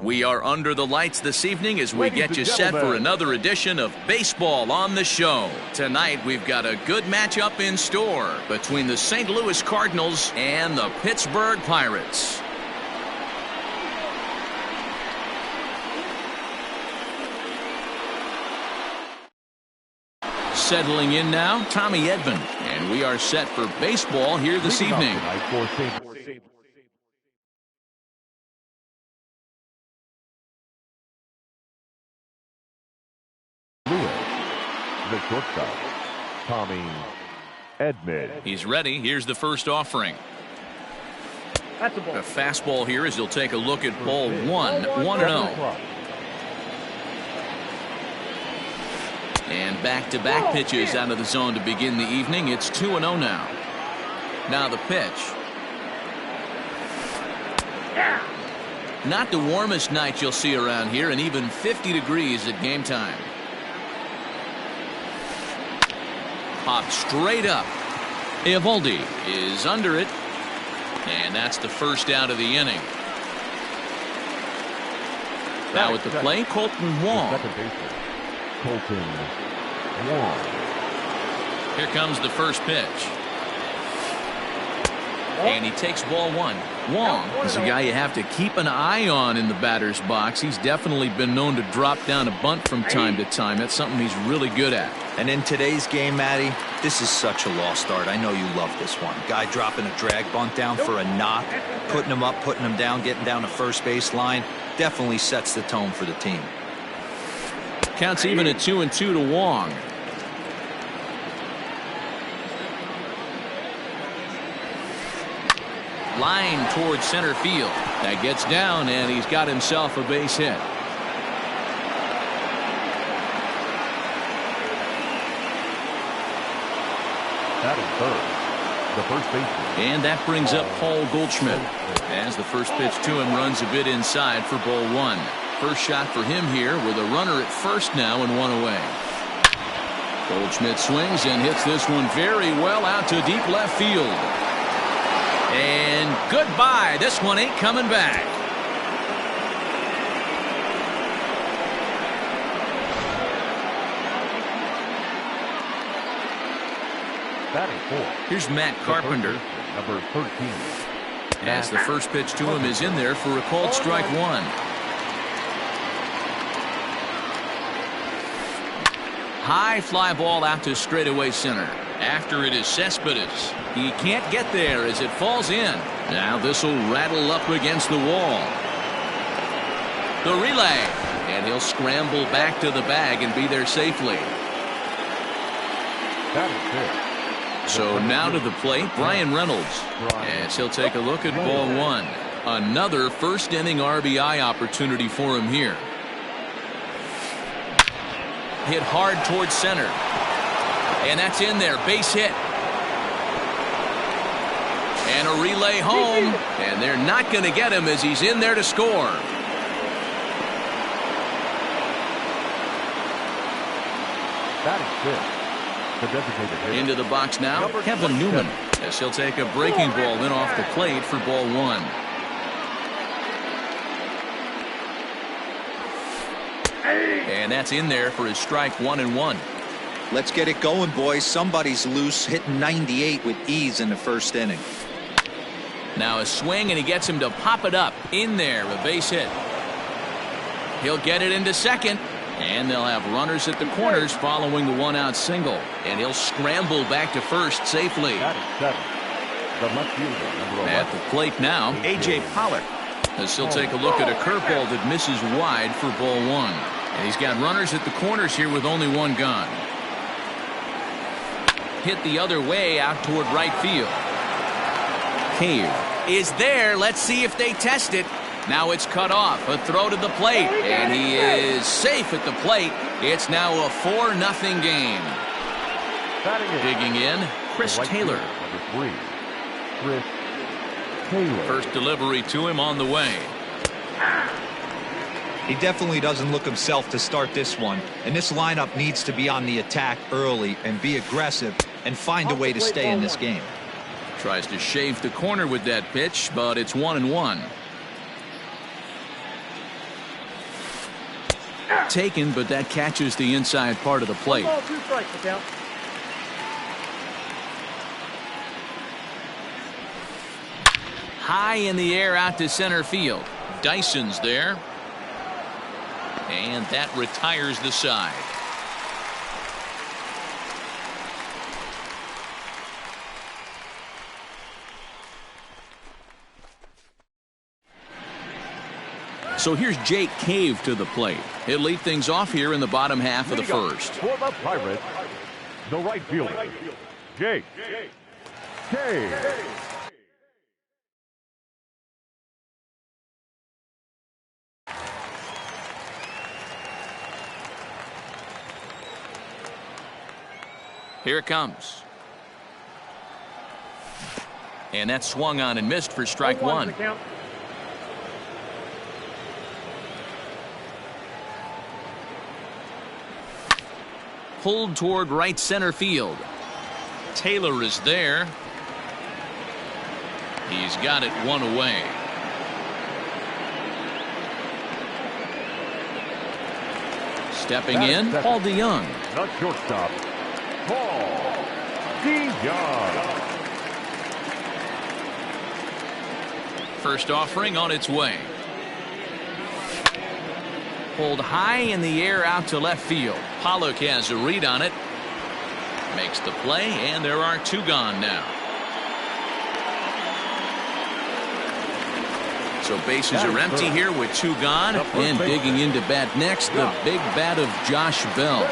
We are under the lights this evening as we get you set for another edition of Baseball on the Show. Tonight we've got a good matchup in store between the St. Louis Cardinals and the Pittsburgh Pirates. Settling in now, Tommy Edman, and we are set for baseball here this evening. The shortstop, Tommy Edman. He's ready. Here's the first offering. That's a ball. A fastball here as he'll take a look at ball one. 1-0. And back-to-back pitches out of the zone to begin the evening. It's 2-0 now. Now the pitch. Not the warmest night you'll see around here, and even 50 degrees at game time. Popped straight up. Eovaldi is under it. And that's the first out of the inning. Now at the plate, Colton Wong. Colton Wong. Here comes the first pitch. And he takes ball one. Wong is a guy you have to keep an eye on in the batter's box. He's definitely been known to drop down a bunt from time to time. That's something he's really good at. And in today's game, Matty, this is such a lost art. I know you love this one. Guy dropping a drag bunt down for a knock, putting him up, putting him down, getting down to first base line. Definitely sets the tone for the team. Counts even at 2-2 to Wong. Line towards center field. That gets down, and he's got himself a base hit. That is third. The first baseman. And that brings up Paul Goldschmidt. As the first pitch to him runs a bit inside for ball one. First shot for him here with a runner at first now and one away. Goldschmidt swings and hits this one very well out to deep left field. And goodbye. This one ain't coming back. Batting fourth. Here's Matt Carpenter. Number 13. As the first pitch to him is in there for a called strike one. High fly ball out to straightaway center. After it is Cespedes. He can't get there as it falls in. Now this will rattle up against the wall. The relay. And he'll scramble back to the bag and be there safely. That is good. So now to the plate, Brian Reynolds. As he'll take a look at ball one. Another first inning RBI opportunity for him here. Hit hard towards center. And that's in there. Base hit. And a relay home. And they're not going to get him as he's in there to score. That is good. The designated hitter. Into the box now, Kevin Newman. As he'll take a breaking ball in off the plate for ball one. And that's in there for his strike 1-1. Let's get it going, boys. Somebody's loose, hitting 98 with ease in the first inning. Now a swing, and he gets him to pop it up. In there, a base hit. He'll get it into second. And they'll have runners at the corners following the one-out single. And he'll scramble back to first safely. That is seven. The left fielder, number 11. At the plate now, A.J. Pollock. As he'll take a look at a curveball that misses wide for ball one. And he's got runners at the corners here with only one gone. Hit the other way out toward right field. Cave is there. Let's see if they test it. Now it's cut off. A throw to the plate. And he is safe at the plate. It's now a 4-0 game. Digging in, Chris Taylor. Number 3. Chris Taylor. First delivery to him on the way. He definitely doesn't look himself to start this one. And this lineup needs to be on the attack early and be aggressive and find a way to stay in this game. Tries to shave the corner with that pitch, but it's 1-1. Taken, but that catches the inside part of the plate. 1 ball, 2 strikes, the count. High in the air out to center field. Dyson's there. And that retires the side. So here's Jake Cave to the plate. He'll lead things off here in the bottom half of the first. For the Pirates, the right fielder, Jake Cave. Here it comes. And that swung on and missed for strike 1. Pulled toward right center field. Taylor is there. He's got it 1 away. Stepping in, Paul DeYoung. The shortstop, Paul DeYoung. First offering on its way. Pulled high in the air out to left field. Pollock has a read on it. Makes the play, and there are 2 gone now. So bases are empty here with 2 gone. And digging into bat next, the big bat of Josh Bell.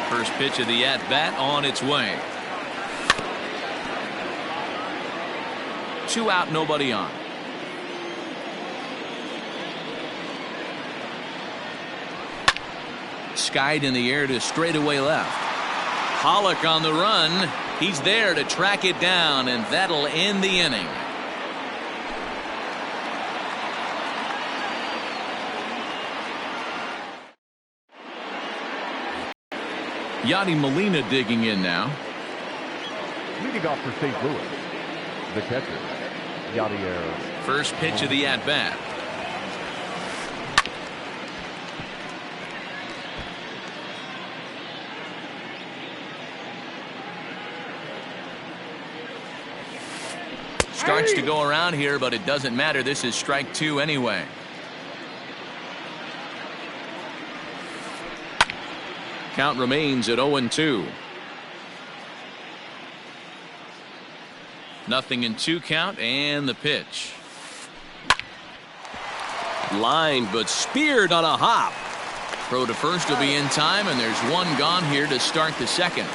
First pitch of the at-bat on its way. 2 out, nobody on. Skied in the air to straightaway left. Pollock on the run. He's there to track it down, and that'll end the inning. Yadi Molina digging in now. Leading off for St. Louis, the catcher, Yadier. First pitch of the at-bat. Starts to go around here, but it doesn't matter. This is strike 2 anyway. Count remains at 0-2. Nothing in 2 count, and the pitch. Lined but speared on a hop. Throw to first will be in time, and there's 1 gone here to start the second.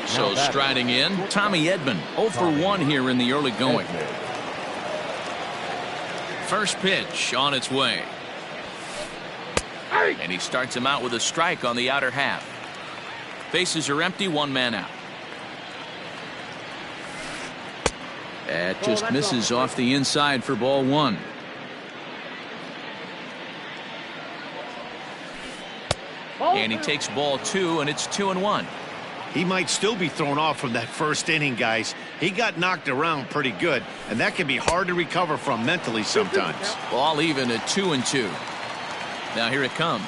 So striding in, Tommy Edman, 0 for 1 here in the early going. First pitch on its way. And he starts him out with a strike on the outer half. Bases are empty, 1 man out. That just misses off the inside for ball 1. And he takes ball 2, and it's 2-1. He might still be thrown off from that first inning, guys. He got knocked around pretty good, and that can be hard to recover from mentally sometimes. Ball even at 2-2. Now here it comes.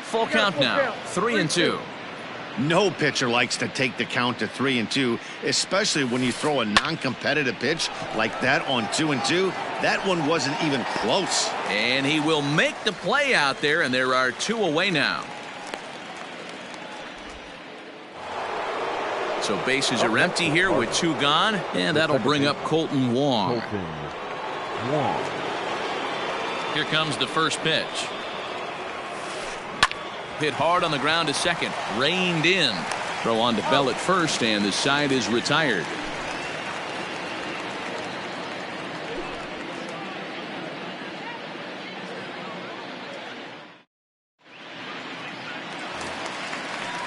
Full count now, 3-2. No pitcher likes to take the count to 3-2, especially when you throw a non-competitive pitch like that on 2-2. That one wasn't even close. And he will make the play out there, and there are 2 away now. So bases are empty here with 2 gone, and that'll bring up Colton Wong. Here comes the first pitch. Hit hard on the ground to second. Reined in. Throw on to Bell at first, and the side is retired.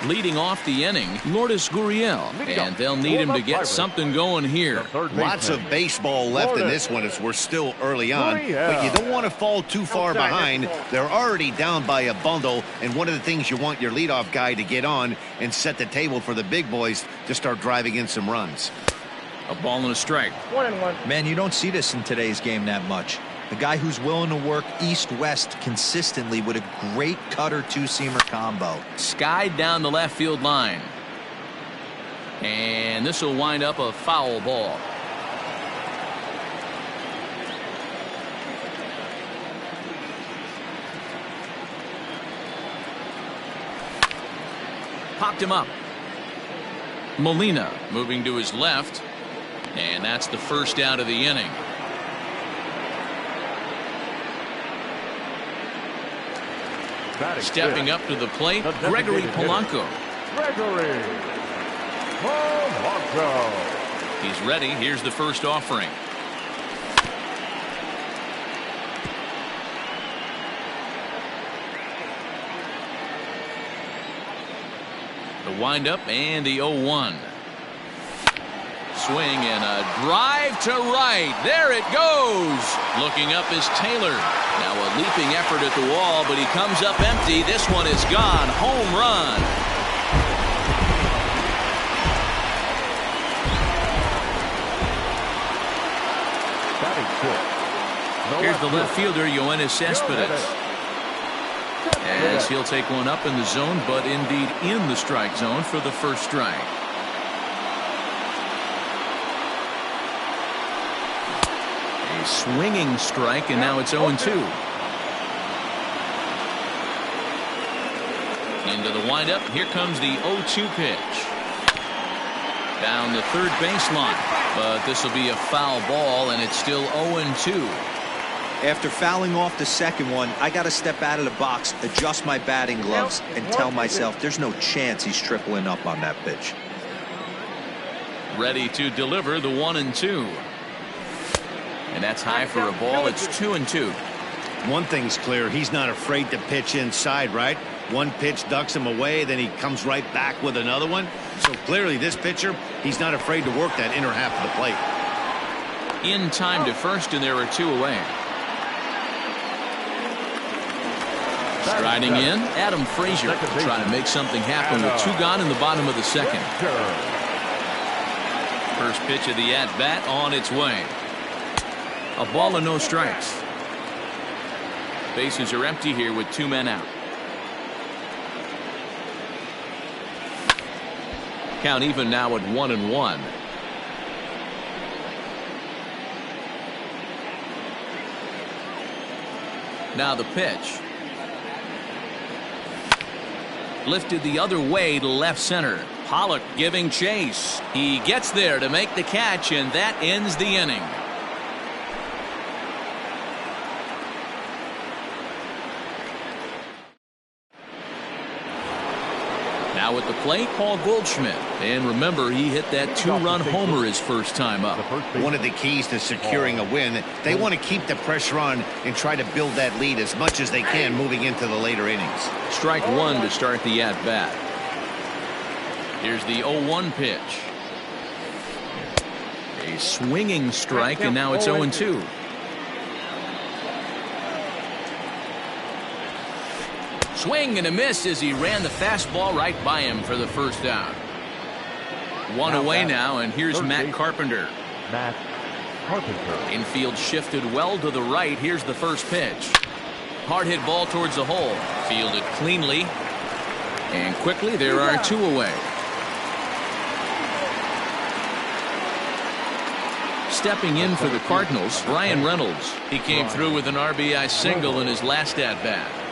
Leading off the inning, Lourdes Gurriel, and they'll need him to get something going here. Lots of baseball left in this one as we're still early on, but you don't want to fall too far behind. They're already down by a bundle, and one of the things you want your leadoff guy to get on and set the table for the big boys to start driving in some runs. A ball and a strike. 1-1. Man, you don't see this in today's game that much. A guy who's willing to work east-west consistently with a great cutter two-seamer combo. Skied down the left field line. And this will wind up a foul ball. Popped him up. Molina moving to his left. And that's the first out of the inning. Stepping up to the plate, Gregory Polanco. Gregory Polanco. He's ready. Here's the first offering. The windup and the 0-1. Swing and a drive to right. There it goes. Looking up is Taylor. Now a leaping effort at the wall, but he comes up empty. This one is gone. Home run. Here's the left fielder, Yoenis Cespedes. As he'll take one up in the zone, but indeed in the strike zone for the first strike. Swinging strike, and now it's 0-2. Into the windup. Here comes the 0-2 pitch. Down the third baseline. But this will be a foul ball, and it's still 0-2. After fouling off the second one, I got to step out of the box, adjust my batting gloves, and tell myself there's no chance he's tripling up on that pitch. Ready to deliver the 1-2. And that's high for a ball. It's 2-2. One thing's clear. He's not afraid to pitch inside, right? One pitch ducks him away, then he comes right back with another one. So clearly this pitcher, he's not afraid to work that inner half of the plate. In time to first, and there are two away. Striding in, Adam Frazier trying to make something happen with two gone in the bottom of the second. First pitch of the at-bat on its way. A ball and no strikes. Bases are empty here with two men out. Count even now at 1-1. Now the pitch. Lifted the other way to left center. Pollock giving chase. He gets there to make the catch, and that ends the inning. Now at the plate, Paul Goldschmidt. And remember, he hit that two-run homer his first time up. One of the keys to securing a win, they want to keep the pressure on and try to build that lead as much as they can moving into the later innings. Strike one to start the at-bat. Here's the 0-1 pitch. A swinging strike, and now it's 0-2. Swing and a miss as he ran the fastball right by him for the first out. One away now, and here's Matt Carpenter. Infield shifted well to the right. Here's the first pitch. Hard hit ball towards the hole. Fielded cleanly. And quickly there are two away. Stepping in for the Cardinals, Brian Reynolds. He came through with an RBI single in his last at-bat.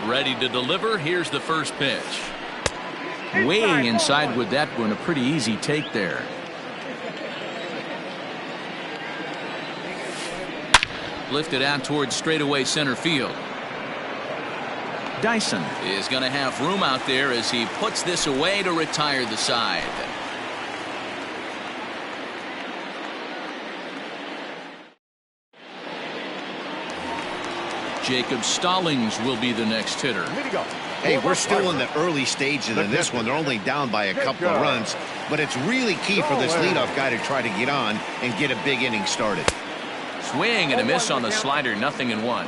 Ready to deliver. Here's the first pitch. Way inside with that one. A pretty easy take there. Lifted out towards straightaway center field. Dyson is going to have room out there as he puts this away to retire the side. Jacob Stallings will be the next hitter. Hey, we're still in the early stages of this one. They're only down by a couple of runs, but it's really key for this leadoff guy to try to get on and get a big inning started. Swing and a miss on the slider, 0-1.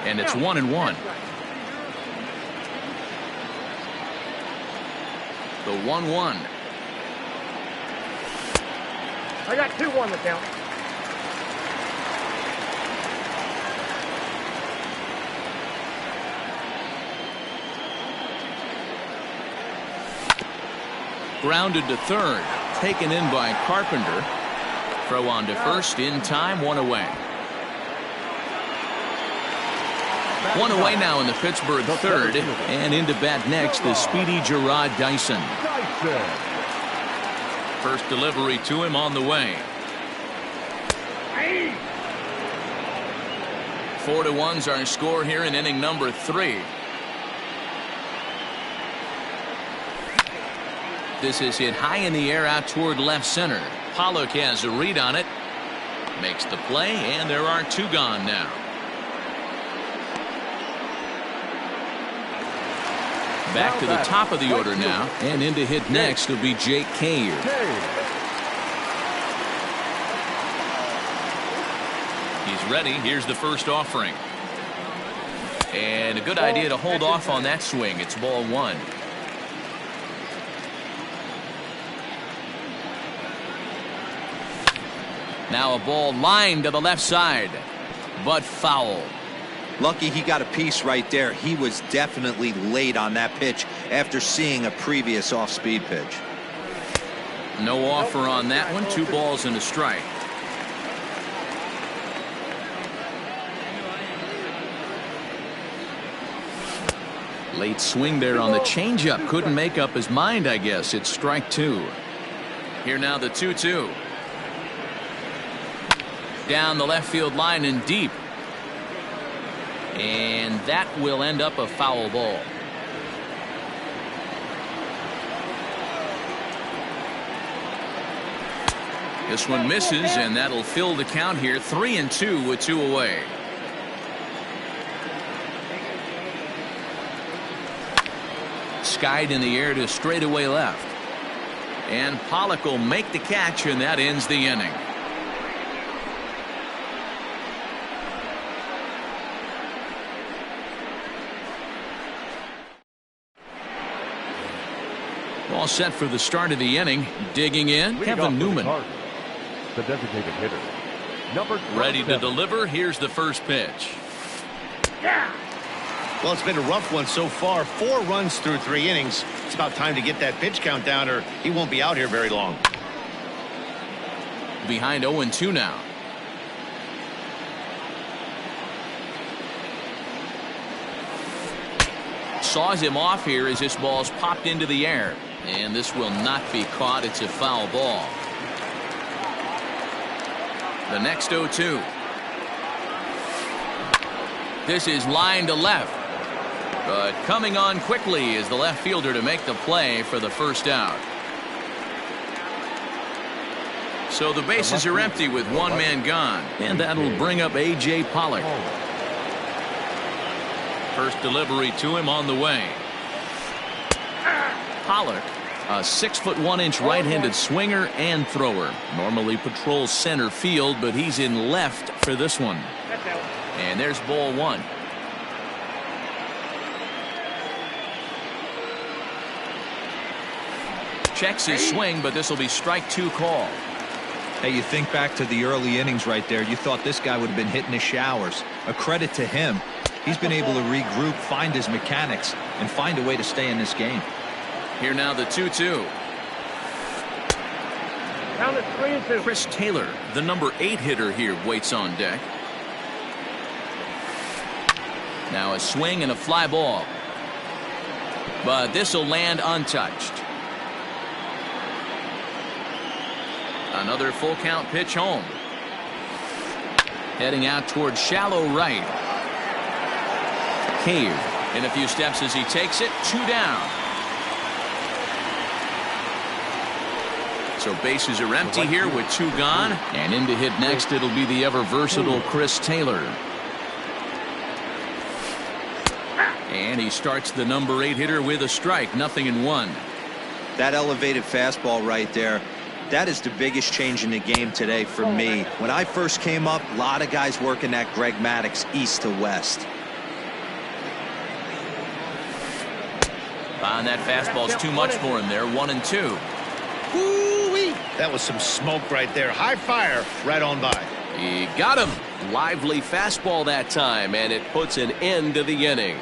And it's 1-1. The 1-1. I got 2-1 the count. Grounded to third. Taken in by Carpenter. Throw on to first in time, 1 away. 1 away now in the Pittsburgh third, and into bat next the speedy Gerard Dyson. First delivery to him on the way. 4-1's our score here in inning number 3. This is hit high in the air out toward left center. Pollock has a read on it. Makes the play, and there are 2 gone now. Back to the top of the order now, and in to hit next will be Jake Cave. He's ready. Here's the first offering. And a good idea to hold off on that swing. It's ball 1. Now a ball lined to the left side, but foul. Lucky he got a piece right there. He was definitely late on that pitch after seeing a previous off-speed pitch. No offer on that one. 2 balls and a strike. Late swing there on the changeup. Couldn't make up his mind, I guess. It's strike 2. Here now the 2-2. Down the left field line and deep. And that will end up a foul ball. This one misses, and that'll fill the count here. 3-2 with 2 away. Skied in the air to straightaway left. And Pollock will make the catch, and that ends the inning. All set for the start of the inning. Digging in, Kevin Newman. The designated hitter. Ready to deliver. Here's the first pitch. Well, it's been a rough one so far. 4 runs through 3 innings. It's about time to get that pitch count down, or he won't be out here very long. Behind 0-2 now. Saws him off here as this ball's popped into the air. And this will not be caught. It's a foul ball. The next 0-2. This is line to left. But coming on quickly is the left fielder to make the play for the first out. So the bases are empty with 1 man gone. And that'll bring up A.J. Pollock. First delivery to him on the way. Pollock, a 6'1" right-handed swinger and thrower. Normally patrols center field, but he's in left for this one. And there's ball 1. Checks his swing, but this will be strike 2 call. Hey, you think back to the early innings right there. You thought this guy would have been hitting his showers. A credit to him. He's been able to regroup, find his mechanics, and find a way to stay in this game. Here now the 2-2. Count it 3-2. Chris Taylor, the number 8 hitter here, waits on deck. Now a swing and a fly ball. But this will land untouched. Another full count pitch home. Heading out towards shallow right. Cave in a few steps as he takes it. 2 down. So bases are empty here with 2 gone. And in to hit next, it'll be the ever-versatile Chris Taylor. And he starts the number 8 hitter with a strike, 0-1. That elevated fastball right there, that is the biggest change in the game today for me. When I first came up, a lot of guys working that Greg Maddux east to west. And that fastball's too much for him there, 1-2. Woo-wee. That was some smoke right there. High fire right on by. He got him. Lively fastball that time, and it puts an end to the inning.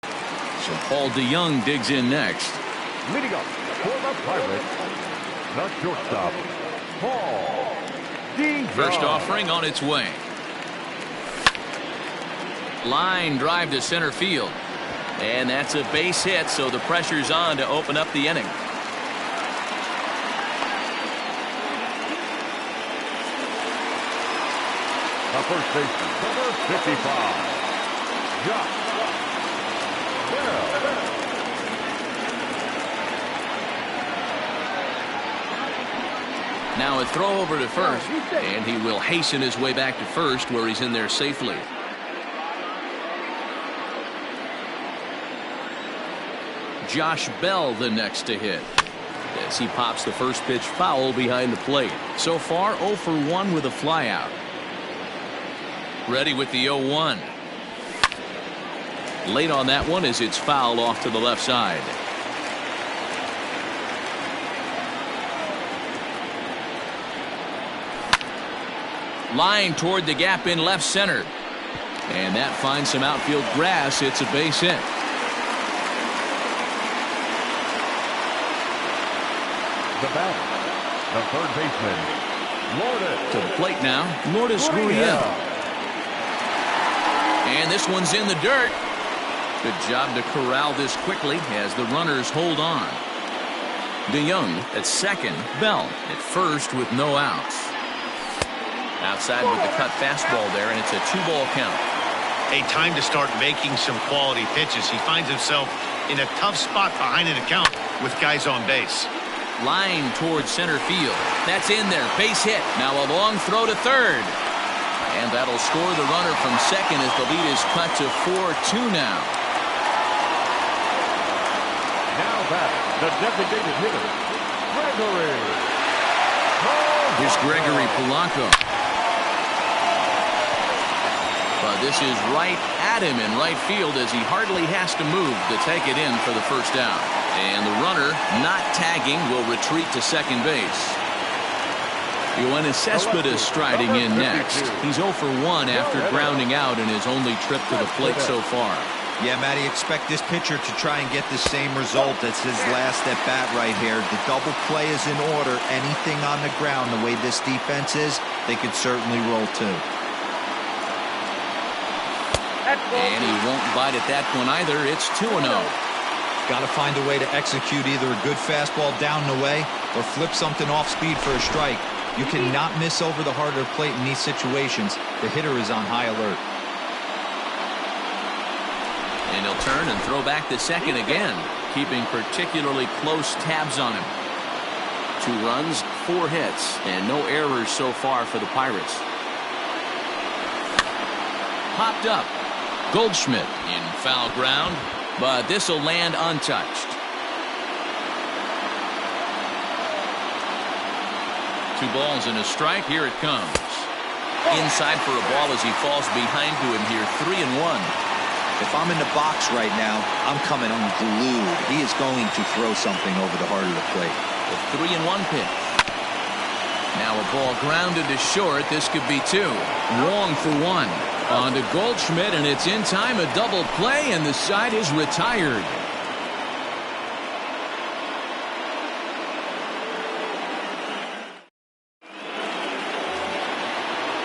So Paul DeYoung digs in next. Leading up for the Pirates, the shortstop, Paul DeYoung. First offering on its way. Line drive to center field. And that's a base hit, so the pressure's on to open up the inning. The first baseman, number 55, Josh Bell. Now a throw over to first, and he will hasten his way back to first, where he's in there safely. Josh Bell the next to hit, as he pops the first pitch foul behind the plate. So far 0 for 1 with a flyout. Ready with the 0-1. Late on that one as it's fouled off to the left side. Line toward the gap in left center. And that finds some outfield grass. It's a base hit. The batter, the third baseman, Lourdes. To the plate now, Lourdes Gurriel. And this one's in the dirt. Good job to corral this quickly as the runners hold on. DeYoung at second, Bell at first with no outs. Outside with the cut fastball there, and it's a 2-ball count. A time to start making some quality pitches. He finds himself in a tough spot behind an account with guys on base. Line towards center field. That's in there. Base hit. Now a long throw to third. And that'll score the runner from second as the lead is cut to 4-2 now. Now back, the designated hitter, Gregory. Here's Gregory Polanco. But this is right at him in right field as he hardly has to move to take it in for the first out. And the runner, not tagging, will retreat to second base. Yoenis Cespedes striding in next. He's 0 for 1 after grounding out in his only trip to the plate so far. Yeah, Matty, expect this pitcher to try and get the same result as his last at bat right here. The double play is in order. Anything on the ground, the way this defense is, they could certainly roll too. And he won't bite at that one either. It's 2-0. Got to find a way to execute either a good fastball down the way or flip something off speed for a strike. You cannot miss over the harder plate in these situations. The hitter is on high alert. And he'll turn and throw back to second again, keeping particularly close tabs on him. 2 runs, 4 hits, and no errors so far for the Pirates. Popped up. Goldschmidt in foul ground, but this will land untouched. 2 balls and a strike. Here it comes. Inside for a ball as he falls behind to him here. 3-1. If I'm in the box right now, I'm coming unglued. He is going to throw something over the heart of the plate. The 3-1 pitch. Now a ball grounded to short. This could be 2. Wong for 1. On to Goldschmidt, and it's in time. A double play, and the side is retired.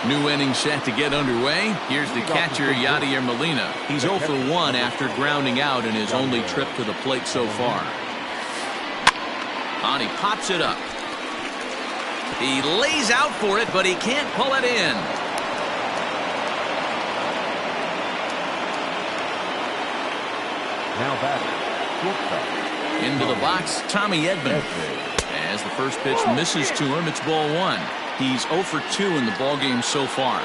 New inning set to get underway. Here's the catcher, Yadier Molina. He's 0 for 1 after grounding out in his only trip to the plate so far. And he pops it up. He lays out for it, but he can't pull it in. Now batting, shortstop. Into the box, Tommy Edman. As the first pitch misses to him, it's ball one. He's 0 for 2 in the ballgame so far.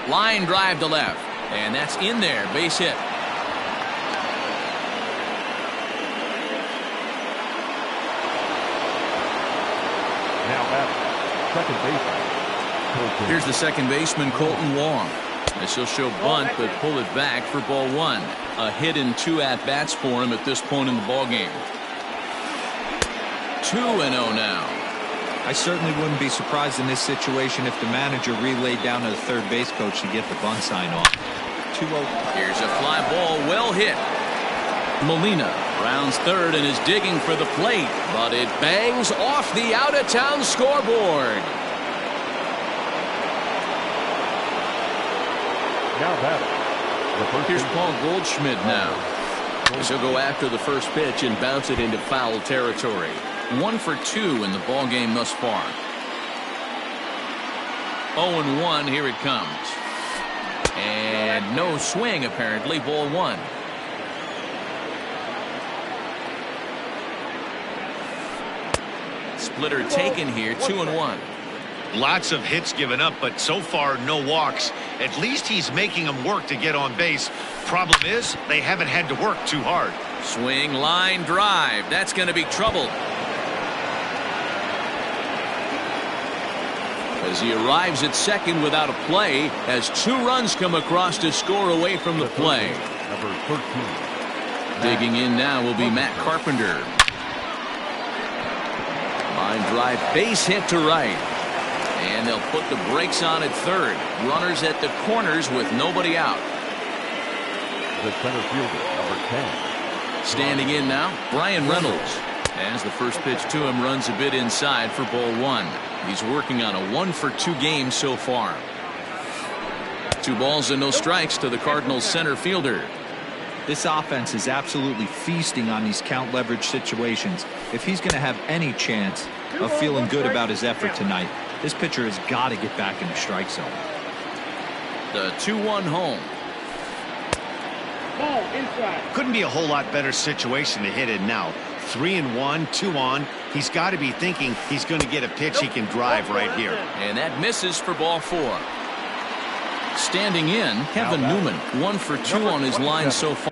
Line drive to left, and that's in there, base hit. Now batting, second baseman. Here's the second baseman, Colton Wong. This will show bunt, but pull it back for ball one. A hit in 2 at-bats for him at this point in the ballgame. 2-0 now. I certainly wouldn't be surprised in this situation if the manager relayed down to the third base coach to get the bunt sign off. 2-0. Here's a fly ball, well hit. Molina rounds third and is digging for the plate, but it bangs off the out-of-town scoreboard. Now batting. Here's Paul Goldschmidt now. He'll go after the first pitch and bounce it into foul territory. 1 for 2 in the ballgame thus far. 0-1, here it comes. And no swing apparently, ball one. Splitter taken here, 2-1. Lots of hits given up, but so far no walks. At least he's making them work to get on base. Problem is, they haven't had to work too hard. Swing, line drive. That's going to be trouble. As he arrives at second without a play, as 2 runs come across to score away from the play. Number 13. Digging in now will be Matt Carpenter. Line drive, base hit to right. And they'll put the brakes on at third. Runners at the corners with nobody out. The center fielder, number 10. Standing in now, Brian Reynolds. As the first pitch to him runs a bit inside for ball one. He's working on a 1 for 2 game so far. 2 balls and no strikes to the Cardinals center fielder. This offense is absolutely feasting on these count leverage situations. If he's going to have any chance of feeling good about his effort tonight, this pitcher has got to get back in the strike zone. The 2-1 home. Ball inside. Couldn't be a whole lot better situation to hit in now. 3-1, 2 on. He's got to be thinking he's going to get a pitch he can drive right here. And that misses for ball 4. Standing in, Kevin Newman, 1 for 2 on his line so far.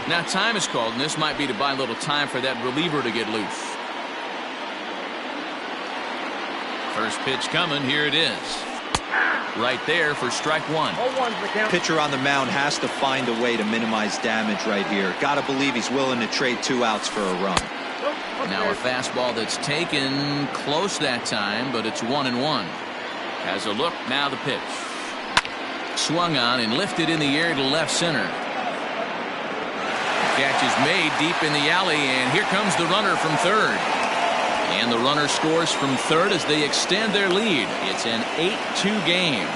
Now time is called, and this might be to buy a little time for that reliever to get loose. First pitch coming, here it is. Right there for strike one. Pitcher on the mound has to find a way to minimize damage right here. Got to believe he's willing to trade 2 outs for a run. Now a fastball that's taken close that time, but it's 1-1. Has a look, now the pitch. Swung on and lifted in the air to left center. Catch is made deep in the alley, and here comes the runner from third. And the runner scores from third as they extend their lead. It's an 8-2 game.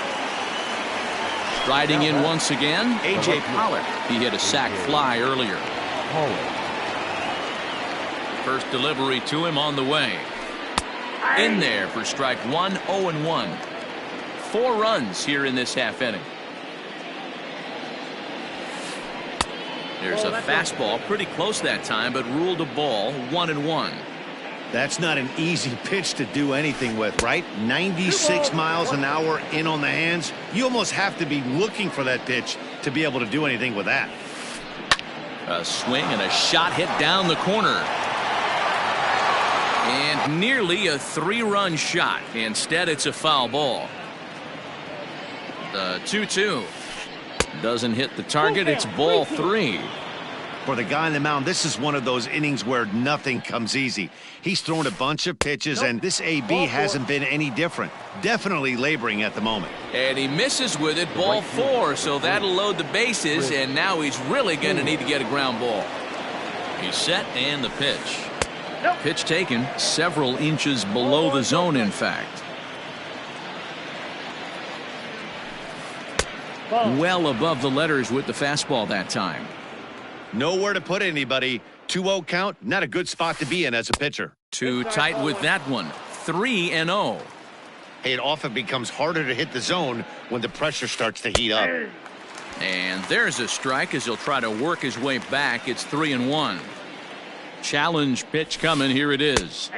Striding in once again, A.J. Pollock. He hit a sac fly earlier. First delivery to him on the way. In there for strike one, 0-1. 4 runs here in this half inning. There's a fastball pretty close that time, but ruled a ball, 1-1. That's not an easy pitch to do anything with, right? 96 miles an hour in on the hands. You almost have to be looking for that pitch to be able to do anything with that. A swing and a shot hit down the corner. And nearly a 3-run shot. Instead, it's a foul ball. The 2-2. Doesn't hit the target. It's ball 3. For the guy on the mound, this is one of those innings where nothing comes easy. He's thrown a bunch of pitches, and this AB hasn't been any different. Definitely laboring at the moment. And he misses with it, ball 4, so that'll load the bases, and now he's really going to need to get a ground ball. He's set, and the pitch. Pitch taken several inches below the zone, in fact. Well above the letters with the fastball that time. Nowhere to put anybody. 2-0 count, not a good spot to be in as a pitcher. Too tight with that one. 3-0. Hey, it often becomes harder to hit the zone when the pressure starts to heat up. And there's a strike as he'll try to work his way back. It's 3-1. Challenge pitch coming. Here it is.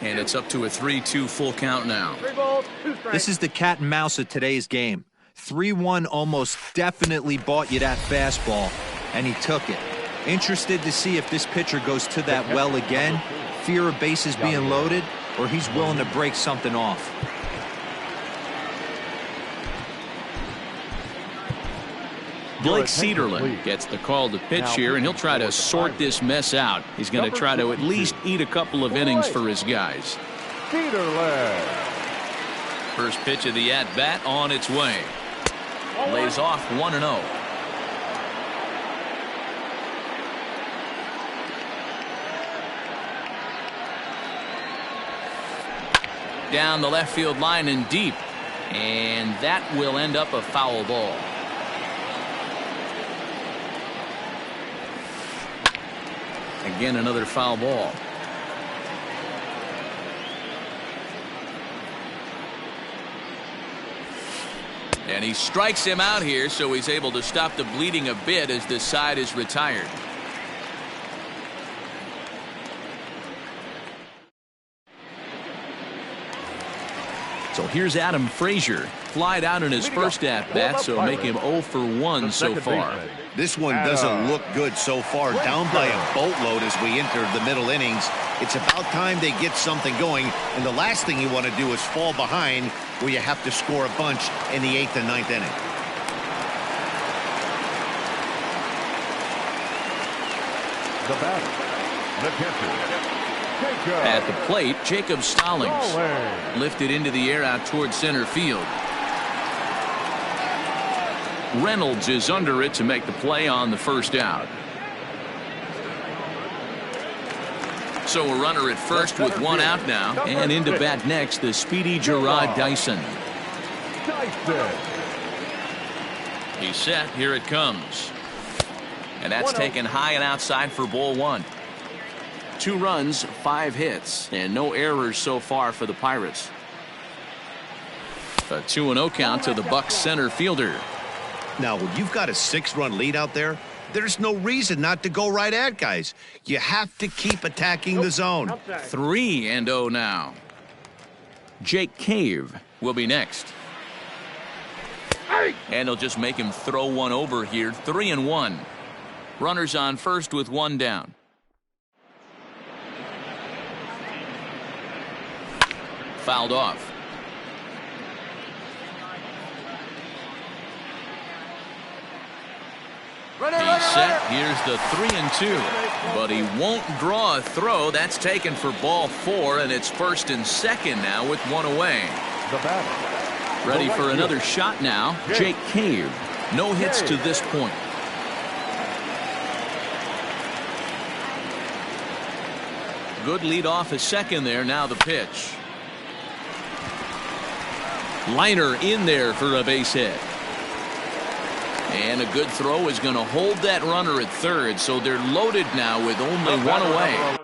And it's up to a 3-2 full count now. 3 balls, 2 strikes. This is the cat and mouse of today's game. 3-1 almost definitely bought you that fastball, and he took it. Interested to see if this pitcher goes to that well again, fear of bases being loaded, or he's willing to break something off. Blake Cederlin gets the call to pitch here, and he'll try to sort this mess out. He's going to try to at least eat a couple of innings for his guys. Cederlin. First pitch of the at-bat on its way. Lays off 1-0. Down the left field line and deep. And that will end up a foul ball. Again, another foul ball. And he strikes him out here, so he's able to stop the bleeding a bit as this side is retired. So here's Adam Frazier. Flied out in his first at-bat, so make him 0 for 1 so far. This one doesn't look good so far. Down by a boatload as we enter the middle innings. It's about time they get something going, and the last thing you want to do is fall behind where you have to score a bunch in the 8th and 9th inning. The batter, the catcher. At the plate, Jacob Stallings. Lifted into the air out towards center field. Reynolds is under it to make the play on the first out. So a runner at first with 1 out now, and into bat next, the speedy Gerard Dyson. He's set. Here it comes. And that's taken high and outside for ball 1. 2 runs, 5 hits, and no errors so far for the Pirates. A 2-0 count to the Bucs center fielder. Now, when you've got a 6-run lead out there, there's no reason not to go right at guys. You have to keep attacking the zone. 3-0 now. Jake Cave will be next. And he'll just make him throw one over here. 3-1. Runners on first with 1 down. Fouled off. He's set. Here's the 3-2. But he won't draw a throw. That's taken for ball 4, and it's 1st and 2nd now with 1 away. The batter. Ready for another shot now. Jake Cave. No hits to this point. Good lead off a second there. Now the pitch. Liner in there for a base hit. And a good throw is going to hold that runner at third, so they're loaded now with only 1 away.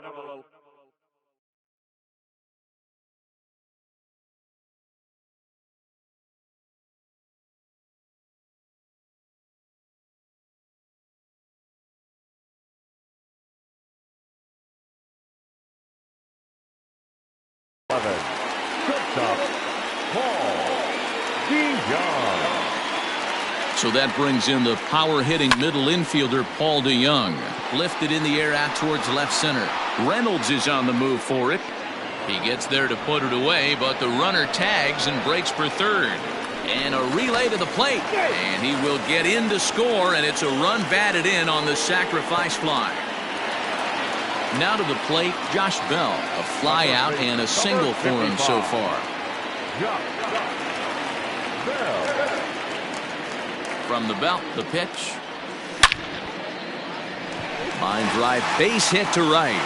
So that brings in the power-hitting middle infielder Paul DeYoung. Lifted in the air out towards left center. Reynolds is on the move for it. He gets there to put it away, but the runner tags and breaks for third. And a relay to the plate. And he will get in to score, and it's a run batted in on the sacrifice fly. Now to the plate, Josh Bell. A fly out and a single for him so far. From the belt, the pitch. Line drive, base hit to right.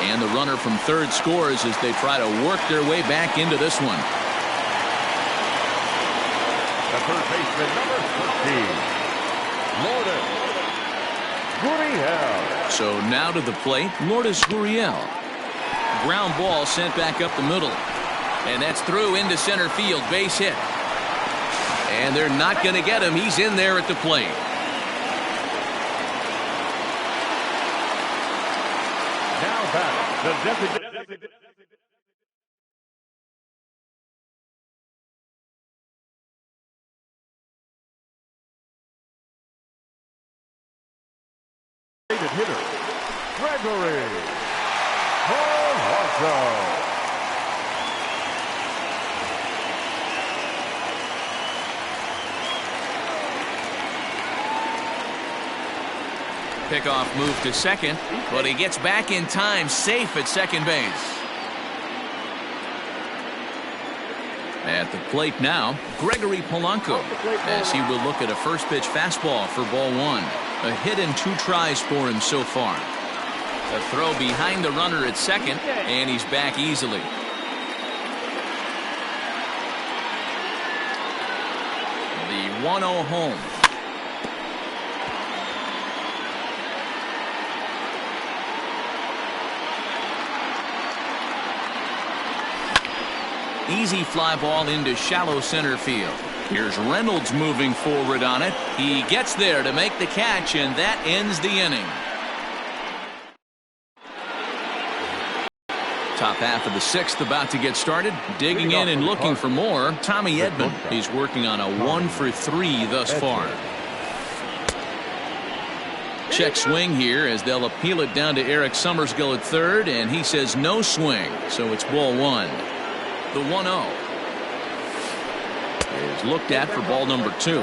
And the runner from third scores as they try to work their way back into this one. third baseman, number 13, Lourdes Gurriel. So now to the plate, Lourdes Gurriel. Ground ball sent back up the middle. And that's through into center field, base hit. And they're not going to get him. He's in there at the plate. Now back, the designated hitter, Gregory Polanco. Pickoff move to second, but he gets back in time, safe at second base. At the plate now, Gregory Polanco, as he will look at a first pitch fastball for ball one. A hit and 2 tries for him so far. A throw behind the runner at second, and he's back easily. The 1-0 home. Easy fly ball into shallow center field. Here's Reynolds moving forward on it. He gets there to make the catch, and that ends the inning. Top half of the 6th about to get started. Digging in and looking for more, Tommy Edman. He's working on a 1-for-3 thus far. Check swing here as they'll appeal it down to Eric Summersgill at third, and he says no swing, so it's ball one. The 1-0 is looked at for ball number 2.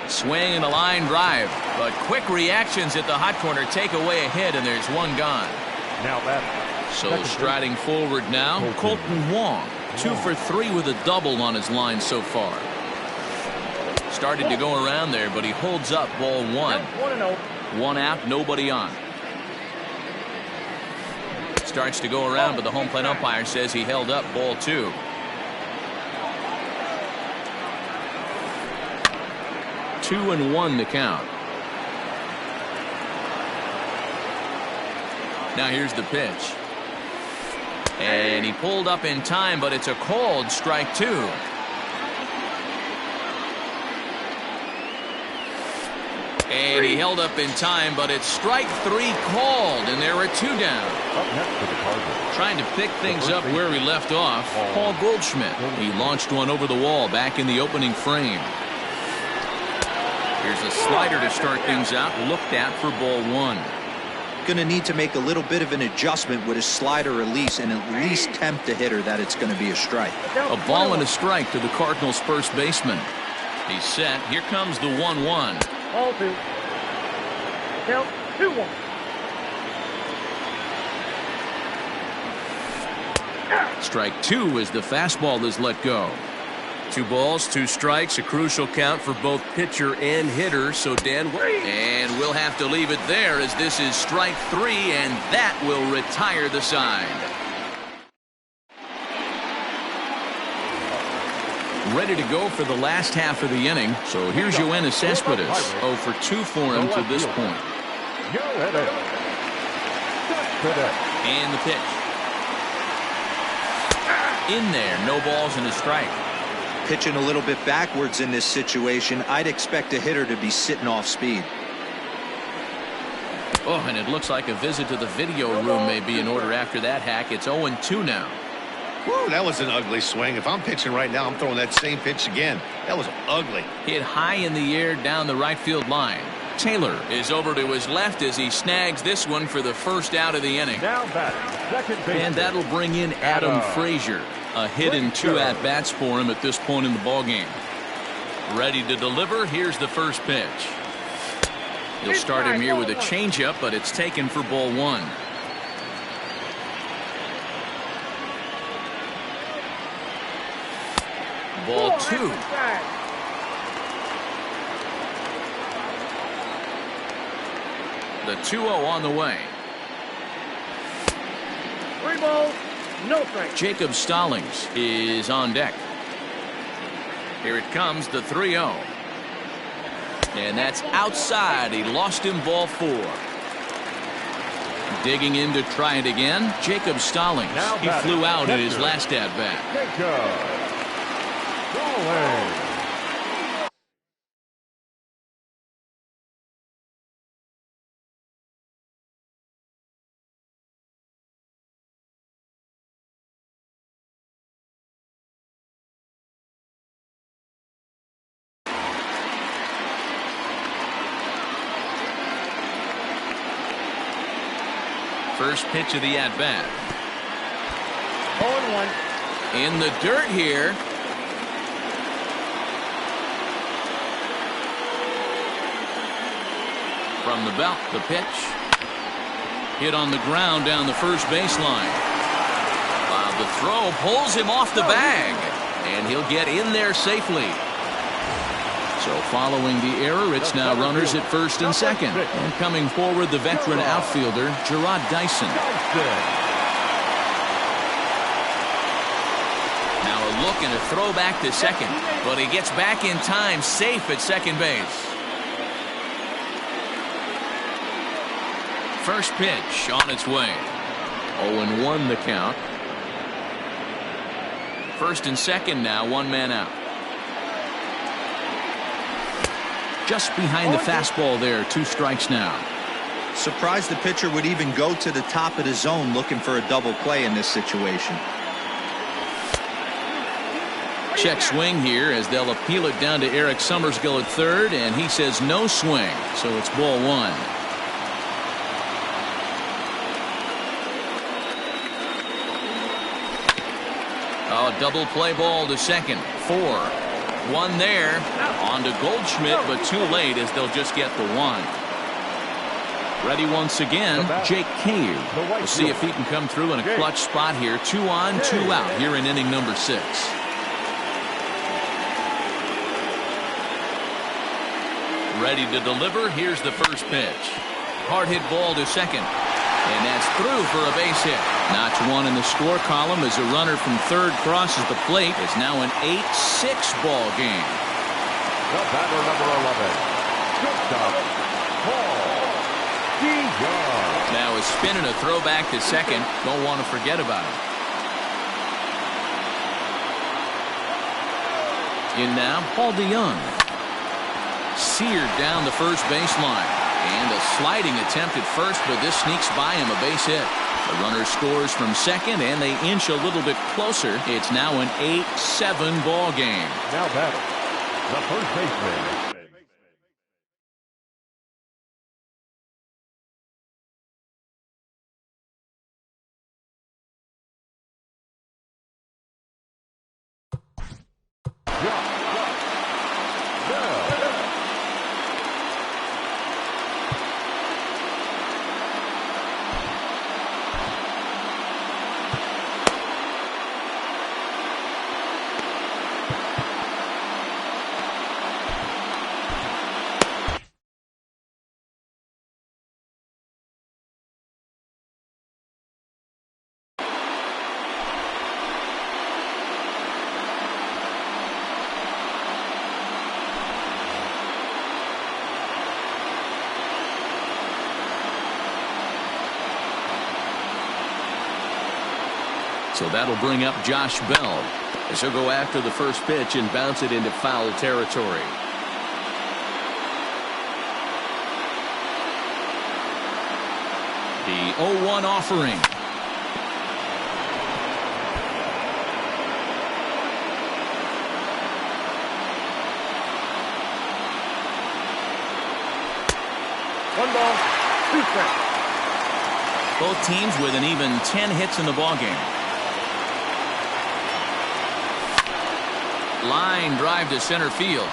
Swing and a line drive, but quick reactions at the hot corner take away a hit, and there's one gone. Now that. So striding forward now, Colton Wong, 2-for-3 with a double on his line so far. Started to go around there, but he holds up ball one. 1-0. 1 out, nobody on. Starts to go around, but the home plate umpire says he held up ball 2. Two and 1 to count. Now here's the pitch. And he pulled up in time, but it's a called strike 2. And he held up in time, but it's strike 3 called, and there are 2 down. Up next for the Cardinals. Trying to pick things up where he left off, Paul Goldschmidt. He launched one over the wall back in the opening frame. Here's a slider to start things out, looked at for ball 1. Going to need to make a little bit of an adjustment with his slider release and at least tempt the hitter that it's going to be a strike. A ball and a strike to the Cardinals' first baseman. He's set. Here comes the 1-1. Ball 2. Count 2-1. Strike 2 as the fastball is let go. 2 balls, 2 strikes, a crucial count for both pitcher and hitter. So Dan, and we'll have to leave it there as this is strike 3, and that will retire the side. Ready to go for the last half of the inning. So here's Yoenis Cespedes. 0 for 2 for him to this point. And the pitch. In there, no balls and a strike. Pitching a little bit backwards in this situation, I'd expect a hitter to be sitting off speed. Oh, and it looks like a visit to the video room may be in order after that hack. It's 0-2 now. Woo, that was an ugly swing. If I'm pitching right now, I'm throwing that same pitch again. That was ugly. Hit high in the air down the right field line. Taylor is over to his left as he snags this one for the first out of the inning. Now back, second base. And that'll bring in Adam Frazier. A hit and 2 at-bats for him at this point in the ballgame. Ready to deliver. Here's the first pitch. He'll start him here with a changeup, but it's taken for ball 1. Ball 2. The 2-0 on the way. 3 balls, No strike. Jacob Stallings is on deck. Here it comes, the 3-0. And that's outside. He lost him, ball 4. Digging in to try it again, Jacob Stallings. He flew out in his last at-bat. Jacob Stallings. First pitch of the at-bat. 0-1. In the dirt here. From the belt, the pitch. Hit on the ground down the first baseline. The throw pulls him off the bag. And he'll get in there safely. So following the error, it's now runners at first and second. And coming forward, the veteran outfielder, Gerard Dyson. Now a look and a throw back to second. But he gets back in time, safe at second base. First pitch on its way. 0-1 the count. First and second now, one man out. Just behind the fastball there, 2 strikes now. Surprised the pitcher would even go to the top of the zone looking for a double play in this situation. Check swing here as they'll appeal it down to Eric Summersgill at third, and he says no swing, so it's ball 1. Oh, double play ball to second. 4. 1 there. On to Goldschmidt, but too late as they'll just get the 1. Ready once again, Jake Cave. We'll see if he can come through in a clutch spot here. 2 on, 2 out here in inning number 6. Ready to deliver. Here's the first pitch. Hard hit ball to second. And that's through for a base hit. Notch 1 in the score column as a runner from third crosses the plate. It's now an 8-6 ball game. The batter, number 11. Shortstop, Paul DeYoung. Now a spin and a throw back to second. Don't want to forget about it. In now, Paul DeYoung. Seared down the first baseline. And a sliding attempt at first, but this sneaks by him, a base hit. The runner scores from second, and they inch a little bit closer. It's now an 8-7 ball game. Now batting, the first baseman. So that'll bring up Josh Bell as he'll go after the first pitch and bounce it into foul territory. The 0-1 offering. One ball, 2 strikes. Both teams with an even 10 hits in the ballgame. Line drive to center field.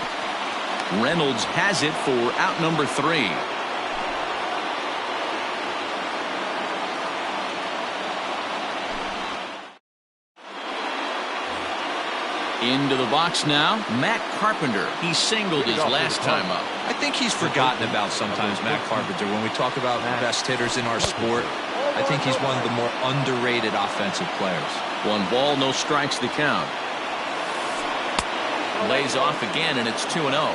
Reynolds has it for out number 3. Into the box now, Matt Carpenter. He singled his last time up. I think he's forgotten about sometimes Matt Carpenter when we talk about the best hitters in our sport. I think he's one of the more underrated offensive players. 1 ball, no strikes the count. Lays off again, and it's 2-0.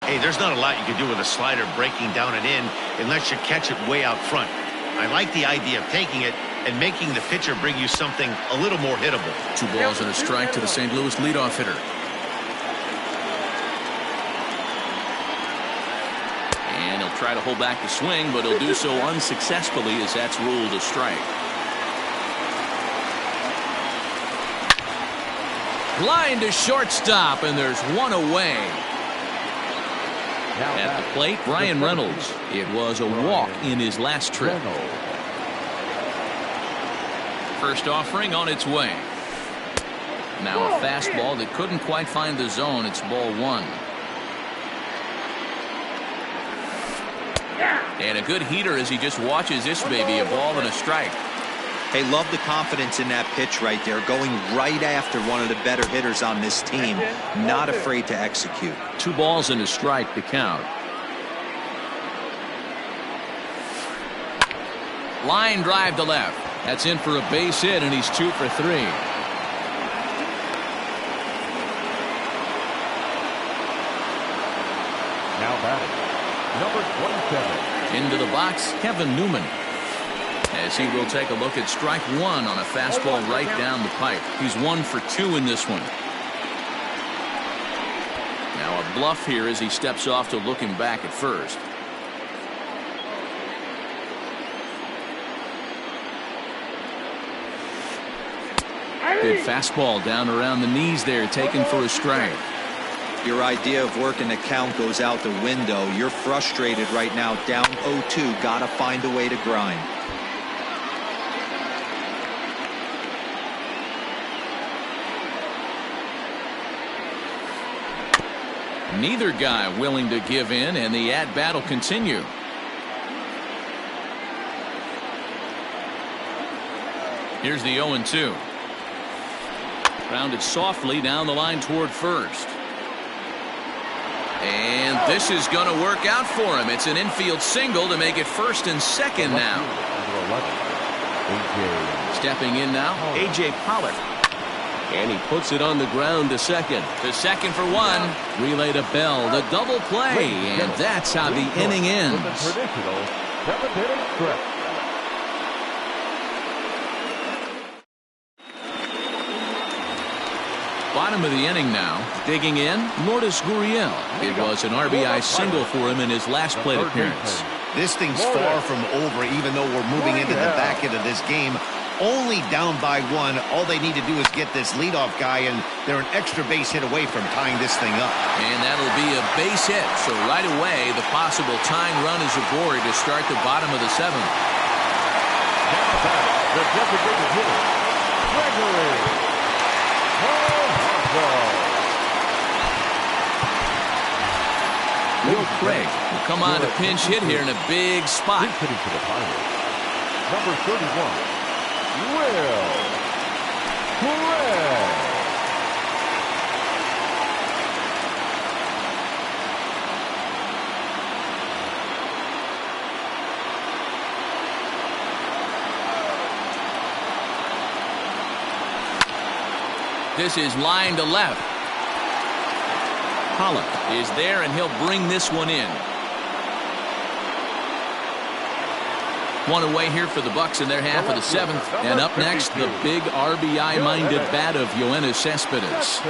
Hey, there's not a lot you can do with a slider breaking down and in unless you catch it way out front. I like the idea of taking it and making the pitcher bring you something a little more hittable. 2 balls and a strike to the St. Louis leadoff hitter. And he'll try to hold back the swing, but he'll do so unsuccessfully as that's ruled a strike. Line to shortstop, and there's 1 away. At the plate, Brian Reynolds. It was a walk in his last trip. First offering on its way. Now a fastball that couldn't quite find the zone. It's ball 1. And a good heater as he just watches this baby, a ball and a strike. Hey, love the confidence in that pitch right there, going right after one of the better hitters on this team, not afraid to execute. 2 balls and a strike to count. Line drive to left. That's in for a base hit, and he's 2 for 3. Now batting, number 27. Into the box, Kevin Newman. As he will take a look at strike 1 on a fastball right down the pipe. He's 1 for 2 in this one. Now a bluff here as he steps off to look him back at first. Good fastball down around the knees there, taken for a strike. Your idea of working the count goes out the window. You're frustrated right now, down 0-2. Got to find a way to grind. Neither guy willing to give in, and the at-bat will continue. Here's the 0-2. Grounded softly down the line toward first. And this is going to work out for him. It's an infield single to make it first and second now. Stepping in now, A.J. Pollock. And he puts it on the ground to second. To second for 1. Relay to Bell. The double play. And that's how the inning ends. Traditional 7th-inning stretch. Bottom of the inning now. Digging in, Lourdes Gurriel. It was an RBI single for him in his last plate appearance. This thing's far from over, even though we're moving into the back end of this game. Only down by 1. All they need to do is get this leadoff guy, and they're an extra base hit away from tying this thing up. And that'll be a base hit. So right away, the possible tying run is aboard to start the bottom of the 7th. Now back, the designated hitter, Gregory. Will Craig will come on to pinch hit here in a big spot. He's hitting to the Pirates. Number 31, Will Craig. This is line to left. Pollock is there, and he'll bring this one in. 1 away here for the Bucks in their half of the 7th. And up next, the big RBI-minded bat of Yoenis Cespedes.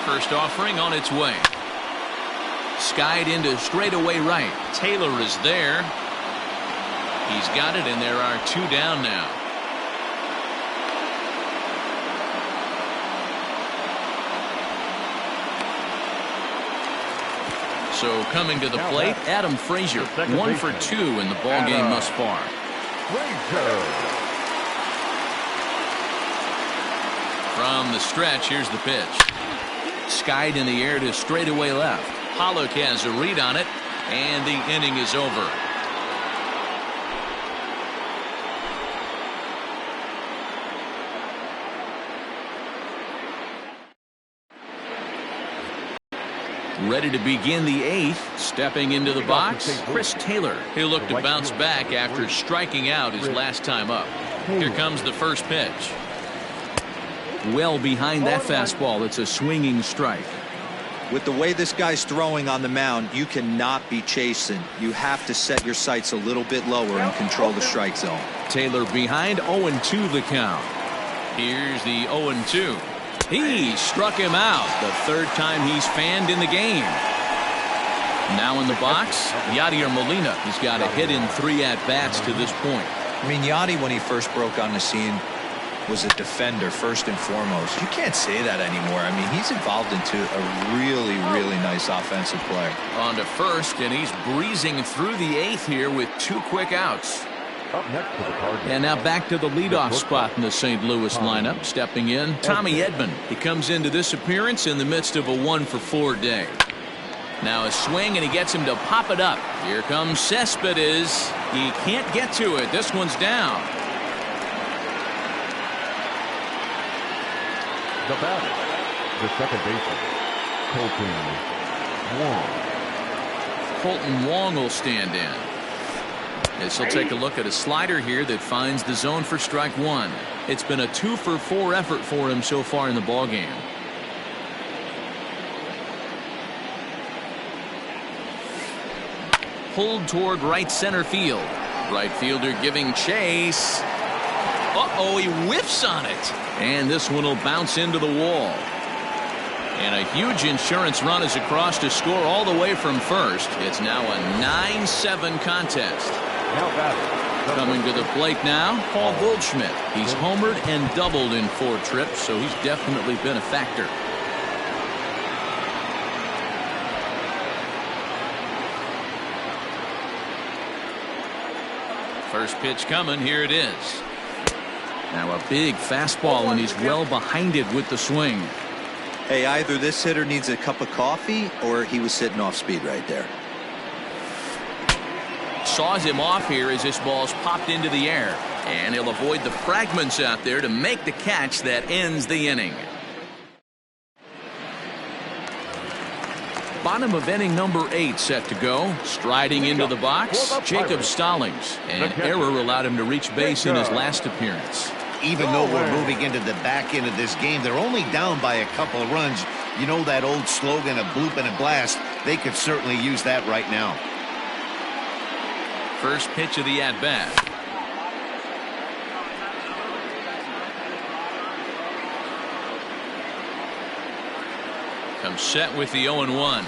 First offering on its way. Skied into straightaway right. Taylor is there. He's got it, and there are 2 down now. So coming to the plate, Adam Frazier, 1 for 2 in the ball game thus far. From the stretch, here's the pitch. Skied in the air to straightaway left. Pollock has a read on it, and the inning is over. Ready to begin the 8th. Stepping into the box, Chris Taylor. He'll look to bounce back after striking out his last time up. Here comes the first pitch. Well behind that fastball. It's a swinging strike. With the way this guy's throwing on the mound, you cannot be chasing. You have to set your sights a little bit lower and control the strike zone. Taylor behind, 0-2 the count. Here's the 0-2. He struck him out the third time he's fanned in the game. Now in the box, Yadier Molina. He's got a hit in 3 at-bats to this point. I mean, Yadi, when he first broke on the scene, was a defender first and foremost. You can't say that anymore. I mean, he's evolved into a really, really nice offensive player. On to first, and he's breezing through the 8th here with 2 quick outs. Up next to the Cardinals. And now back to the leadoff spot in the St. Louis lineup. Stepping in, Tommy Edman. He comes into this appearance in the midst of a 1-for-4 day. Now a swing, and he gets him to pop it up. Here comes Cespedes. He can't get to it. This one's down. The batter, the second baseman, Colton Wong will stand in. As he'll take a look at a slider here that finds the zone for strike 1. It's been a 2-for-4 effort for him so far in the ballgame. Pulled toward right center field. Right fielder giving chase. Uh-oh, he whiffs on it. And this one will bounce into the wall. And a huge insurance run is across to score all the way from first. It's now a 9-7 contest. Now batting. Coming to the plate now, Paul Goldschmidt. He's homered and doubled in 4 trips, so he's definitely been a factor. First pitch coming, here it is. Now a big fastball, and he's well behind it with the swing. Hey, either this hitter needs a cup of coffee or he was sitting off speed right there. Saws him off here as this ball's popped into the air. And he'll avoid the fragments out there to make the catch that ends the inning. Bottom of inning number 8 set to go. Striding into the box, Jacob Stallings. An error allowed him to reach base in his last appearance. Even though we're moving into the back end of this game, they're only down by a couple of runs. You know that old slogan, a bloop and a blast. They could certainly use that right now. First pitch of the at-bat. Comes set with the 0-1.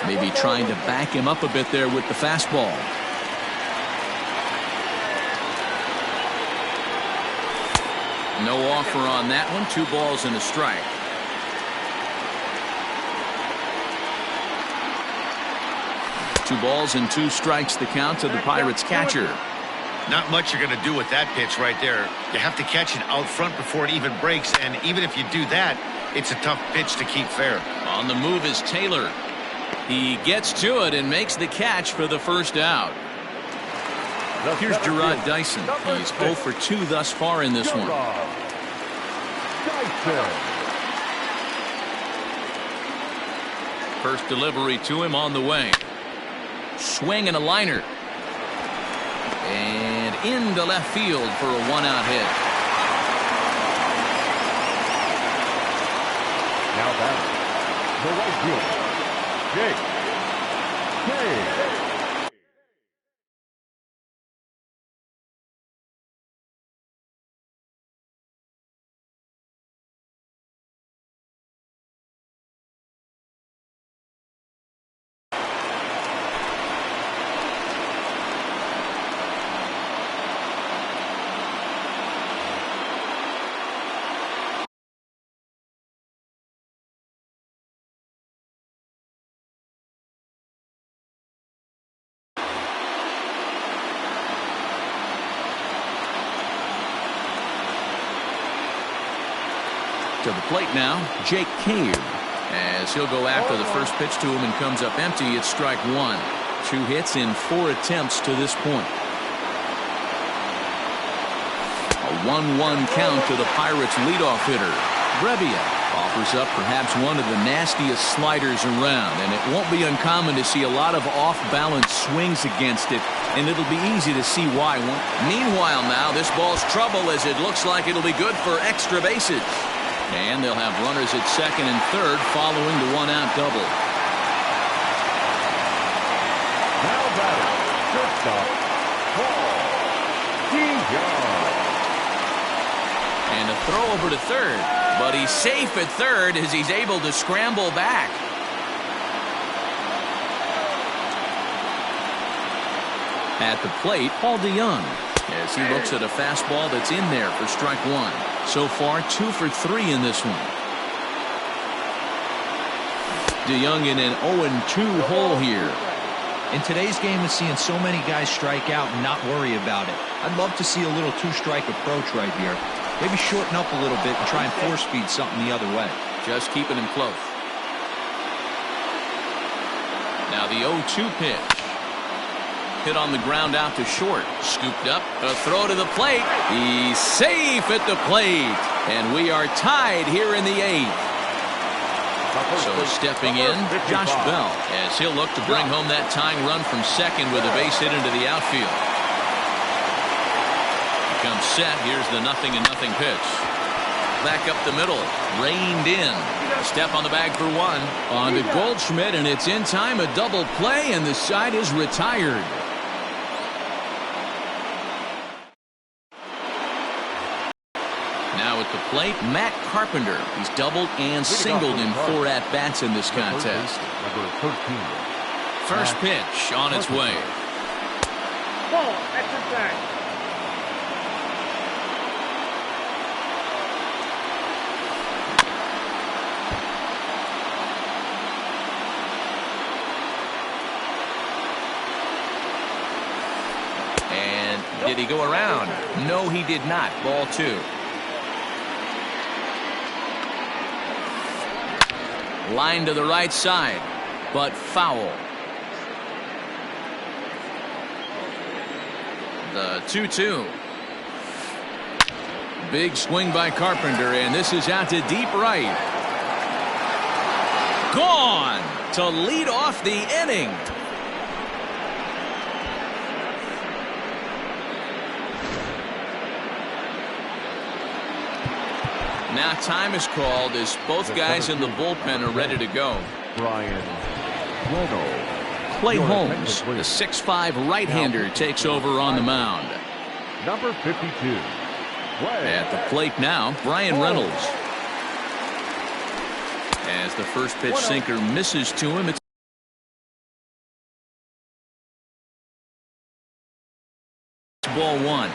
Maybe trying to back him up a bit there with the fastball. No offer on that one. 2 balls and a strike. Two balls and 2 strikes the count to the Pirates catcher. Not much you're going to do with that pitch right there. You have to catch it out front before it even breaks, and even if you do that, it's a tough pitch to keep fair. On the move is Taylor. He gets to it and makes the catch for the first out. Here's Gerard Dyson. He's 0 for 2 thus far in this one. First delivery to him on the way. Swing and a liner. And into left field for a 1-out hit. Now batting, the right fielder, Jake. To the plate now, Jake Cave. As he'll go after the first pitch to him and comes up empty, it's strike 1. 2 hits in 4 attempts to this point. A 1-1 count to the Pirates leadoff hitter. Brebbia Offers up perhaps one of the nastiest sliders around, and it won't be uncommon to see a lot of off-balance swings against it, and it'll be easy to see why. Meanwhile now, this ball's trouble as it looks like it'll be good for extra bases. And they'll have runners at second and third following the one-out double. Now batting, shortstop, Paul DeYoung. And a throw over to third, but he's safe at third as he's able to scramble back. At the plate, Paul DeYoung, as he looks at a fastball that's in there for strike one. So far, 2 for 3 in this one. DeYoung in an 0-2 hole here. In today's game, is seeing so many guys strike out and not worry about it. I'd love to see a little two-strike approach right here. Maybe shorten up a little bit and try and four-speed something the other way. Just keeping him close. Now the 0-2 pitch. Hit on the ground out to short. Scooped up. A throw to the plate. He's safe at the plate. And we are tied here in the 8th. So stepping in, Josh Bell, as he'll look to bring home that tying run from second with a base hit into the outfield. Comes set. Here's the 0-0 pitch. Back up the middle. Reined in. Step on the bag for one. On to Goldschmidt, and it's in time. A double play, and the side is retired. Now at the plate, Matt Carpenter. He's doubled and singled in 4 at-bats in this contest. Number 13. First pitch on its way. Ball at the back. Did he go around? No, he did not. Ball 2. Line to the right side, but foul. The 2-2. Big swing by Carpenter, and this is out to deep right. Gone to lead off the inning. Now time is called as both guys in the bullpen are ready to go. Brian Rono. Clay Holmes, the 6'5" right-hander, takes over on the mound. Number 52. At the plate now, Brian Reynolds. As the first pitch sinker misses to him, it's ball 1.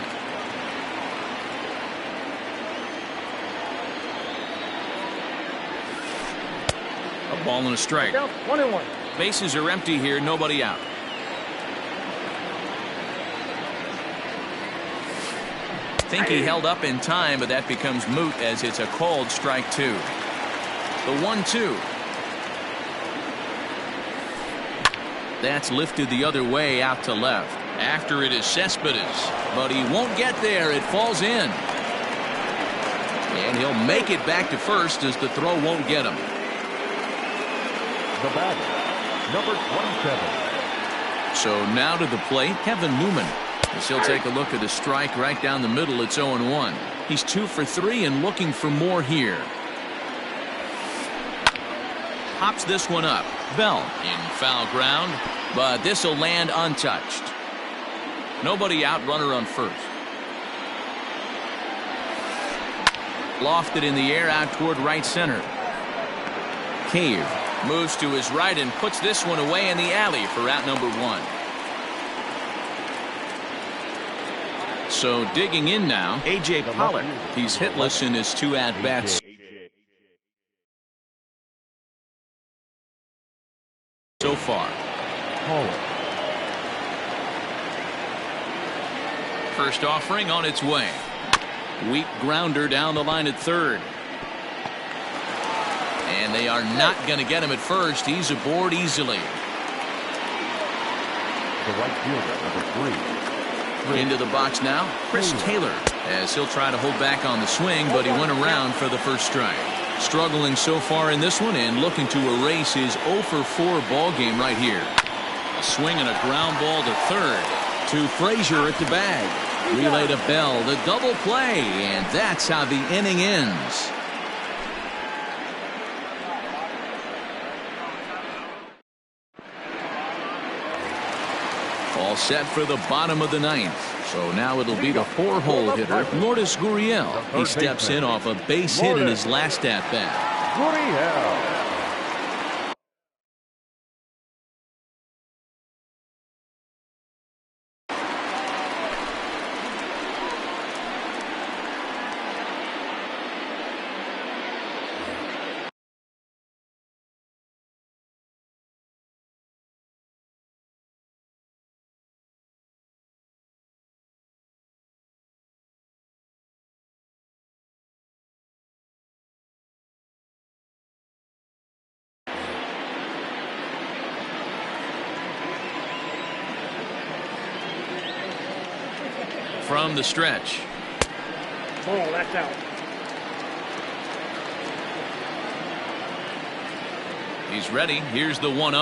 A ball and a strike. 1-1. Bases are empty here, nobody out. Think he held up in time, but that becomes moot as it's a called strike 2. The 1-2. That's lifted the other way out to left. After it is Cespedes, but he won't get there. It falls in. And he'll make it back to first as the throw won't get him. The batter, number 27. So now to the plate, Kevin Newman. As he'll take a look at a strike right down the middle. It's 0-1. He's 2 for 3 and looking for more here. Hops this one up. Bell in foul ground, but this will land untouched. Nobody out, runner on first. Lofted in the air out toward right center. Cave moves to his right and puts this one away in the alley for out number 1. So digging in now, A.J. Pollock. He's hitless in his 2 at-bats so far. First offering on its way. Weak grounder down the line at third. And they are not going to get him at first. He's aboard easily. The right fielder, number 3. Into the box now, Chris Taylor, as he'll try to hold back on the swing, but he went around for the first strike. Struggling so far in this one and looking to erase his 0 for 4 ball game right here. A swing and a ground ball to third. To Frazier at the bag. Relay to Bell, the double play, and that's how the inning ends. All set for the bottom of the ninth. So now it'll be the 4-hole hitter, Lourdes Gurriel. He steps in off a base hit in his last at-bat. Gurriel. From the stretch. Ball, that's out. He's ready. Here's the 1-0.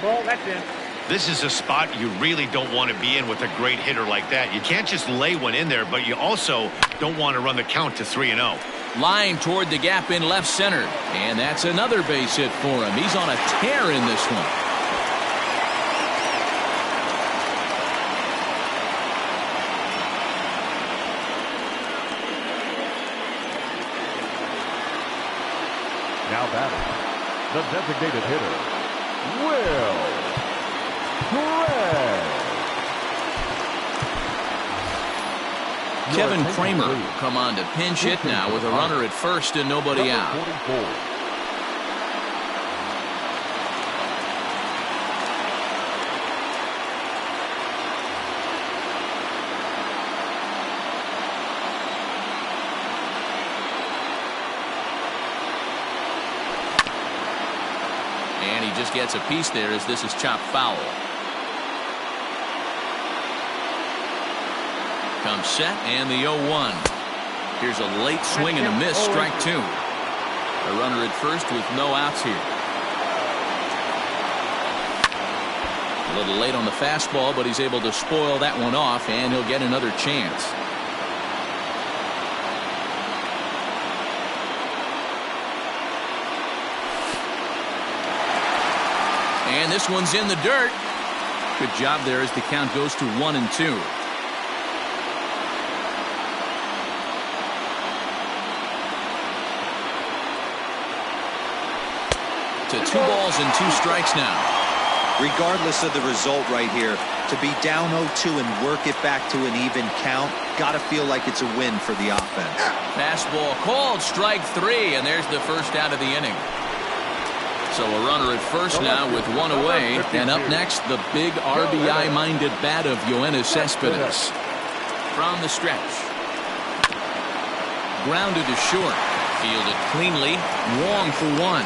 Ball, that's in. This is a spot you really don't want to be in with a great hitter like that. You can't just lay one in there, but you also don't want to run the count to 3-0. Line toward the gap in left center. And that's another base hit for him. He's on a tear in this one. Now batting, the designated hitter, Will Perez. Kevin Kramer come on to pinch hit now with a runner at first and nobody out. 44. And he just gets a piece there as this is chopped foul. Comes set and the 0-1. Here's a late swing and a miss, strike 2. A runner at first with no outs here. A little late on the fastball, but he's able to spoil that one off, and he'll get another chance. And this one's in the dirt. Good job there as the count goes to 1-2. To 2 balls and 2 strikes now. Regardless of the result right here, to be down 0-2 and work it back to an even count, gotta feel like it's a win for the offense. Fastball Called strike 3, and there's the first out of the inning. So a runner at first now with 1 away, and up next the big RBI-minded bat of Yoenis Cespedes. From the stretch. Grounded to short. Fielded cleanly. Wong for 1.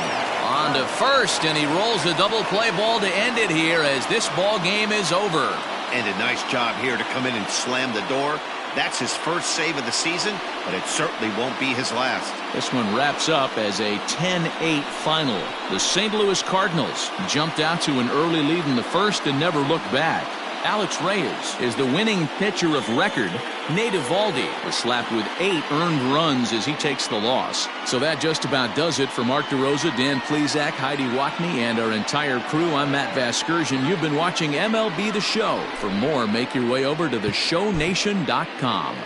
On to first, and he rolls a double play ball to end it here as this ball game is over. And a nice job here to come in and slam the door. That's his first save of the season, but it certainly won't be his last. This one wraps up as a 10-8 final. The St. Louis Cardinals jumped out to an early lead in the first and never looked back. Alex Reyes is the winning pitcher of record. Nate Eovaldi was slapped with 8 earned runs as he takes the loss. So that just about does it for Mark DeRosa, Dan Plesac, Heidi Watney, and our entire crew. I'm Matt Vasgersian. You've been watching MLB The Show. For more, make your way over to theshownation.com.